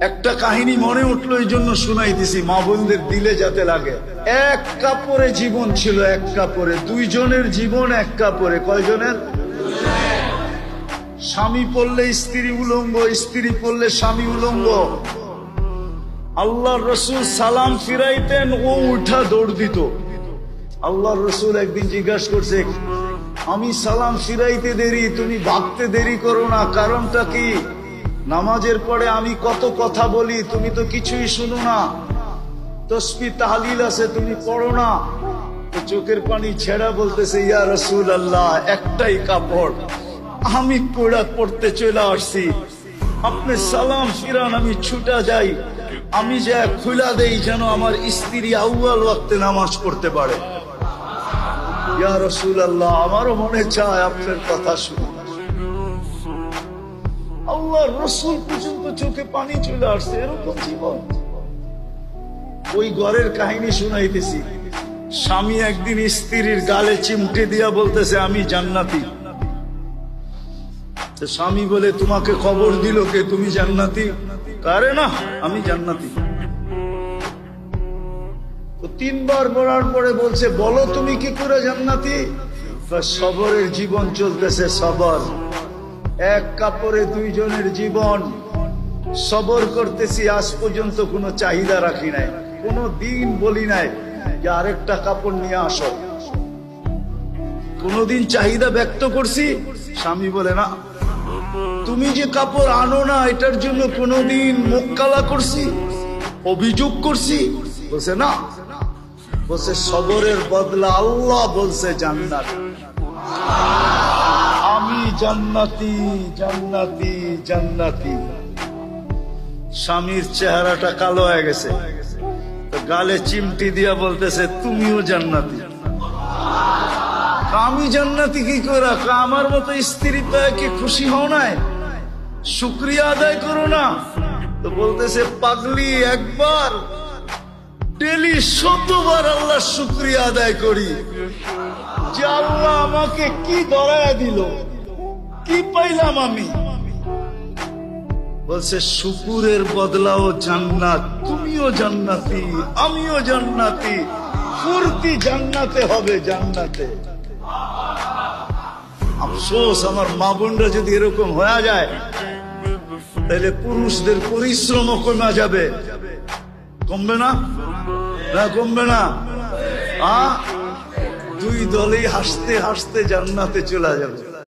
একটা কাহিনী মনে উঠলো, এই জন্য শুনাইতেছি, মা বোনদের দিলে যাতে লাগে। এক কাপড়ে জীবন ছিল, এক কাপড়ে দুইজনের জীবন, এক কাপড়ে কয়জনের? স্বামী পড়লে স্ত্রী উলঙ্গ, স্ত্রী পড়লে স্বামী উলঙ্গ। আল্লাহর রসুল সালাম ফিরাইতেন, ও উঠা দৌড় দিত। আল্লাহর রসুল একদিন জিজ্ঞাসা করছে, আমি সালাম ফিরাইতে দেরি, তুমি ভাগতে দেরি করো না, কারণটা কি? নামাজের পরে আমি কত কথা বলি, তুমি তো কিছুই শুনো না। তসবিহ তাহলিল আছে, তুমি পড়ো না। তো চোখের পানি ছেড়া বলতেছে, ইয়া রাসূলুল্লাহ, একটাই কাপড়, আমি পোড়া পড়তে চলে আসছি, আপনি সালাম ফিরান, আমি ছুটা যাই, আমি যা খুলা দেই যেন আমার স্ত্রী আউয়াল ওয়াক্তে নামাজ পড়তে পারে। ইয়া রাসূলুল্লাহ, আমারও মনে চায় আপনার কথা শুনে। আল্লাহর রাসূল পর্যন্ত চোখে পানি চলে আসছে, এরকম জীবন। ওই ঘরের কাহিনী শুনাইতেছি। স্বামী একদিন স্ত্রীর গালে চিমটে দিয়া বলতেছে, আমি জান্নাতি। স্বামী বলে, তোমাকে খবর দিল কে তুমি জান্নাতি? কারে না, আমি জান্নাতি। তো তিনবার বলার পরে বলছে, বলো তুমি কি করে জান্নাতি? সবরের জীবন চলতেছে, সবর। এক কাপড়ে দুইজনের জীবন, সবর করতেছি। আজ পর্যন্ত কোনো চাহিদা রাখি নাই, কোনো দিন বলি নাই যে আরেকটা কাপড় নিয়ে আসো। কোনদিন চাহিদা ব্যক্ত করছি? স্বামী বলে না। তুমি যে কাপড় আনো না, এটার জন্য কোনদিন মুখ কালা করছি, অভিযোগ করছি? বলছে না। বলছে সবরের বদলা আল্লাহ বলছে জান্নাত। আমি জান্নাতি, জান্নাতি, জান্নাতি। স্বামীর চেহারাটা কালো হয়ে গেছে, তো গালে চিমটি দিয়া বলতেছে, তুমিও জান্নাতি। আমি জান্নাতি কি করে? আমার মতো স্ত্রী পেয়ে কি খুশি হও নাই? শুকরিয়া আদায় করো না? তো বলতেছে, পাগলি, একবার ডেলি 100বার আল্লাহ শুকরিয়া আদায় করি যে আল্লাহ আমাকে কি ধরায় দিল, কি পাইলাম আমি। বলছে, শুকুরের বদলাও জান্নাত, তুমিও জান্নাতি, আমিও জান্নাতি, ফুর্তি জান্নাতে হবে, জান্নাতে। আফসোস, আমার মা বোনরা যদি এরকম হয়ে যায়, তাহলে পুরুষদের পরিশ্রমও কমে যাবে। কমবে না? না কমবে না? দুই দলেই হাসতে হাসতে জান্নাতে চলে যাবে।